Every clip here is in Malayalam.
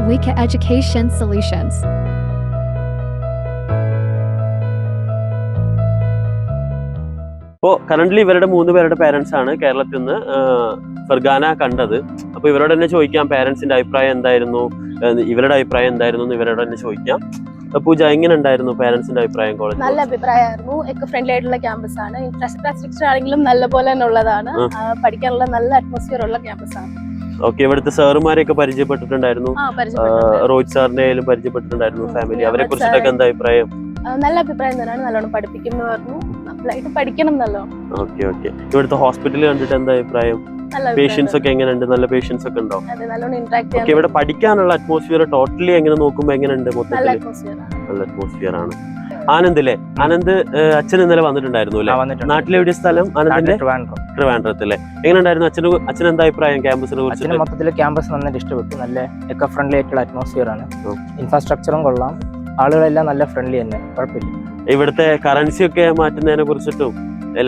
Wika Education Solutions. ഇപ്പോൾ കറന്റ് ഇവരുടെ 3 പേരുടെ പേരൻസ് ആണ് കേരളത്തിൽ നിന്ന് ഫർഗാന കണ്ടത്. അപ്പോൾ ഇവരോട് തന്നെ ചോദിക്കാം പാരന്റ്സിന്റെ അഭിപ്രായം എന്തായിരുന്നു, ഇവരുടെ അഭിപ്രായം എന്തായിരുന്നു എന്ന് ഇവരോട് തന്നെ ചോദിക്കാം. പൂജ, എങ്ങനെ ഉണ്ടായിരുന്നു പാരന്റ്സിന്റെ അഭിപ്രായം? കോളേജ് നല്ല അഭിപ്രായമായിരുന്നു. എക്കോ ഫ്രണ്ട്ലി ആയിട്ടുള്ള ക്യാമ്പസ് ആണ്. ഇൻഫ്രാസ്ട്രക്ചർ ആണെങ്കിലും നല്ല പോലെ തന്നെ ഉള്ളതാണ്. പഠിക്കാനുള്ള നല്ല അറ്റ്മോസ്ഫിയർ ഉള്ള ക്യാമ്പസ് ആണ്. ഓക്കെ, ഇവിടുത്തെ സാറുമാരെയൊക്കെ പരിചയപ്പെട്ടിട്ടുണ്ടായിരുന്നു. റോഹിത് സാറിനെ ആയാലും പരിചയപ്പെട്ടിട്ടുണ്ടായിരുന്നു. ഫാമിലി, അവരെ കുറിച്ചിട്ടൊക്കെ എന്താ അഭിപ്രായം? നല്ല അഭിപ്രായം തന്നെയാണ്. നല്ലോണം പഠിപ്പിക്കുന്നു പറഞ്ഞു. നന്നായിട്ട് പഠിക്കണം നല്ലോ. Okay okay. ഇവിടുത്തെ ഹോസ്പിറ്റൽ കണ്ടിട്ട് എന്താ അഭിപ്രായം? പേഷ്യൻസ് ഒക്കെ എങ്ങനെയുണ്ട്? നല്ല പേഷ്യൻസ് ഒക്കെ ഉണ്ടോ? ഇവിടെ പഠിക്കാനുള്ള അറ്റ്മോസ്ഫിയർ ടോട്ടലി എങ്ങനെ നോക്കുമ്പോ എങ്ങനെയുണ്ട്? മൊത്തത്തിൽ നല്ല അറ്റ്മോസ്ഫിയർ ആണ്. ആനന്ദ് അല്ലേ? ആനന്ദ് അച്ഛൻ ഇന്നലെ വന്നിട്ടുണ്ടായിരുന്നു അല്ലേ? നാട്ടിലെവിടെ സ്ഥലം? ആനന്ദിന്റെ ട്രിവാൻഡ്രത്തിലെ. എങ്ങനെ ഉണ്ടായിരുന്നു അച്ഛൻ എന്താ അഭിപ്രായം ക്യാമ്പസിനെ കുറിച്ച്? മൊത്തത്തിൽ ക്യാമ്പസ് നന്നായിട്ട് ഇഷ്ടപ്പെട്ടു. നല്ല എക്കോ ഫ്രണ്ട്ലി ആയിട്ടുള്ള അറ്റ്മോസ്ഫിയർ ആണ്. ഇൻഫ്രാസ്ട്രക്ചറും കൊള്ളാം, ആളുകളെല്ലാം നല്ല ഫ്രണ്ട്ലി തന്നെ, കുഴപ്പമില്ല. ഇവിടുത്തെ കറൻസി ഒക്കെ മാറ്റുന്നതിനെ കുറിച്ചിട്ടും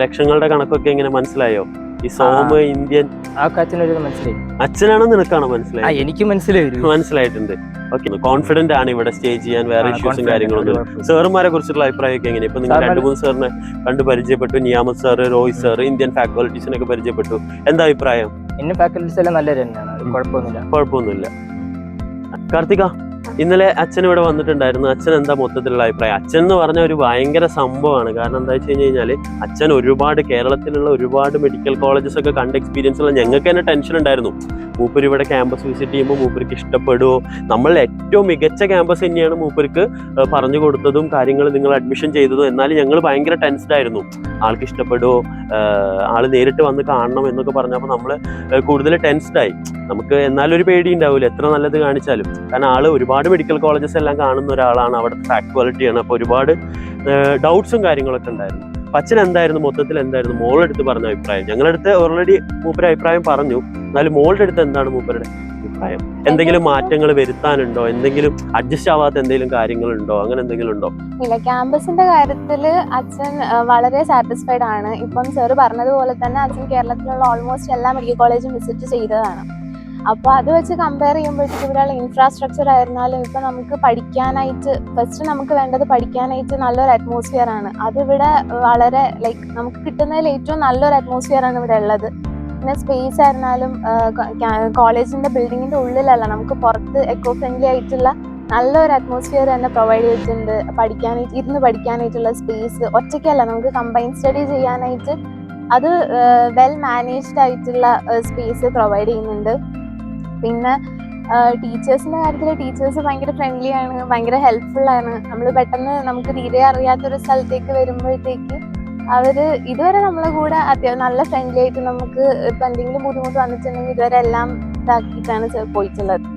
ലക്ഷങ്ങളുടെ കണക്കൊക്കെ എങ്ങനെ മനസ്സിലായോ? ഈ സോമ് ഇന്ത്യൻ ആ കാര്യത്തിനൊരു മനസ്സിലായി. അച്ഛനാണോ നിനക്കാണോ മനസ്സിലായി? എനിക്ക് മനസ്സിലായിട്ടുണ്ട്. ഓക്കെ, കോൺഫിഡന്റ് ആണ് ഇവിടെ സ്റ്റേ ചെയ്യാൻ, വേറെ ഇഷ്യൂസും കാര്യങ്ങളൊന്നും. സാറുമാരെ കുറിച്ചുള്ള അഭിപ്രായമൊക്കെ എങ്ങനെ? ഇപ്പൊ നിങ്ങൾ 2-3 സാറിനെ കണ്ടു പരിചയപ്പെട്ടു. നിയാമത് സാറ്, രോഹിത് സാറ്, ഇന്ത്യൻ ഫാക്കൽറ്റീസിനൊക്കെ പരിചയപ്പെട്ടു. എന്താ അഭിപ്രായം? ഇന്ത്യൻ ഫാക്കൽറ്റീസ് എല്ലാം നല്ല തന്നെയാണ്, കുഴപ്പമൊന്നുമില്ല. കാർത്തിക, ഇന്നലെ അച്ഛൻ ഇവിടെ വന്നിട്ടുണ്ടായിരുന്നു. അച്ഛൻ എന്താ മൊത്തത്തിലുള്ള അഭിപ്രായം? അച്ഛൻ എന്ന് പറഞ്ഞ ഒരു ഭയങ്കര സംഭവമാണ്. കാരണം എന്താ വെച്ച് കഴിഞ്ഞാൽ അച്ഛൻ കേരളത്തിലുള്ള ഒരുപാട് മെഡിക്കൽ കോളേജസ് ഒക്കെ കണ്ട എക്സ്പീരിയൻസ് ഉള്ള ഞങ്ങൾക്ക് തന്നെ ടെൻഷൻ ഉണ്ടായിരുന്നു. മൂപ്പര് ഇവിടെ ക്യാമ്പസ് വിസിറ്റ് ചെയ്യുമ്പോൾ മൂപ്പർക്ക് ഇഷ്ടപ്പെടുമോ? നമ്മൾ ഏറ്റവും മികച്ച ക്യാമ്പസ് തന്നെയാണ് മൂപ്പർക്ക് പറഞ്ഞു കൊടുത്തതും കാര്യങ്ങൾ നിങ്ങൾ അഡ്മിഷൻ ചെയ്തതും. എന്നാലും ഞങ്ങൾ ഭയങ്കര ടെൻസ്ഡ് ആയിരുന്നു. ആൾക്ക് ഇഷ്ടപ്പെടുമോ, ആള് നേരിട്ട് വന്ന് കാണണം എന്നൊക്കെ പറഞ്ഞപ്പോൾ നമ്മൾ കൂടുതൽ ടെൻസ്ഡായി. നമുക്ക് എന്നാലും ഒരു പേടി ഉണ്ടാവില്ല എത്ര നല്ലത് കാണിച്ചാലും. കാരണം ആള് ഒരുപാട് മെഡിക്കൽ കോളേജസ് എല്ലാം കാണുന്ന ഒരാളാണ്, അവിടുത്തെ ഫാക്ച്വാലിറ്റിയാണ്. അപ്പോൾ ഒരുപാട് ഡൗട്ട്സും കാര്യങ്ങളൊക്കെ ഉണ്ടായിരുന്നു. അച്ഛൻ എന്തായിരുന്നു മൊത്തത്തിൽ എന്തായിരുന്നു മോളുടെ പറഞ്ഞ അഭിപ്രായം? ഞങ്ങളുടെ അടുത്ത് ഓൾറെഡി മൂപ്പരുടെ അഭിപ്രായം പറഞ്ഞു. എന്നാലും മോളുടെ അടുത്ത് എന്താണ് മൂപ്പരുടെ അഭിപ്രായം? എന്തെങ്കിലും മാറ്റങ്ങൾ വരുത്താനുണ്ടോ? എന്തെങ്കിലും അഡ്ജസ്റ്റ് ആവാത്ത എന്തെങ്കിലും കാര്യങ്ങളുണ്ടോ? അങ്ങനെ എന്തെങ്കിലും ഉണ്ടോ? ഇല്ല, ക്യാമ്പസിന്റെ കാര്യത്തില് അച്ഛൻ വളരെ സാറ്റിസ്ഫൈഡ് ആണ്. ഇപ്പം സാറ് പറഞ്ഞതുപോലെ തന്നെ അച്ഛൻ കേരളത്തിലുള്ള ഓൾമോസ്റ്റ് എല്ലാ മെഡിക്കൽ കോളേജും വിസിറ്റ് ചെയ്തതാണ്. അപ്പോൾ അത് വെച്ച് കമ്പയർ ചെയ്യുമ്പോഴത്തേക്ക് ഇവിടെയുള്ള ഇൻഫ്രാസ്ട്രക്ചർ ആയിരുന്നാലും ഇപ്പം നമുക്ക് പഠിക്കാനായിട്ട് ഫസ്റ്റ് നമുക്ക് വേണ്ടത് പഠിക്കാനായിട്ട് നല്ലൊരു അറ്റ്മോസ്ഫിയർ ആണ്. അതിവിടെ വളരെ നമുക്ക് കിട്ടുന്നതിൽ ഏറ്റവും നല്ലൊരു അറ്റ്മോസ്ഫിയർ ആണ് ഇവിടെ ഉള്ളത്. പിന്നെ സ്പേസ് ആയിരുന്നാലും കോളേജിന്റെ ബിൽഡിങ്ങിന്റെ ഉള്ളിലല്ല, നമുക്ക് പുറത്ത് എക്കോ ഫ്രണ്ട്ലി ആയിട്ടുള്ള നല്ലൊരു അറ്റ്മോസ്ഫിയർ തന്നെ പ്രൊവൈഡ് ചെയ്തിട്ടുണ്ട്. ഇരുന്ന് പഠിക്കാനായിട്ടുള്ള സ്പേസ് ഒറ്റയ്ക്കല്ല, നമുക്ക് കമ്പൈൻ സ്റ്റഡി ചെയ്യാനായിട്ട് അത് വെൽ മാനേജ്ഡ് ആയിട്ടുള്ള സ്പേസ് പ്രൊവൈഡ് ചെയ്യുന്നുണ്ട്. പിന്നെ ടീച്ചേഴ്സിന്റെ കാര്യത്തിൽ ടീച്ചേഴ്സ് ഭയങ്കര ഫ്രണ്ട്ലി ആണ്, ഭയങ്കര ഹെൽപ്ഫുൾ ആണ്. നമ്മൾ പെട്ടെന്ന് നമുക്ക് തീരെ അറിയാത്തൊരു സ്ഥലത്തേക്ക് വരുമ്പോഴത്തേക്ക് അവര് ഇതുവരെ നമ്മളെ കൂടെ നല്ല ഫ്രണ്ട്ലി ആയിട്ട് നമുക്ക് ഇപ്പൊ എന്തെങ്കിലും ബുദ്ധിമുട്ട് വന്നിട്ടുണ്ടെങ്കിൽ ഇതുവരെ എല്ലാം ഇതാക്കിയിട്ടാണ് പോയിട്ടുള്ളത്.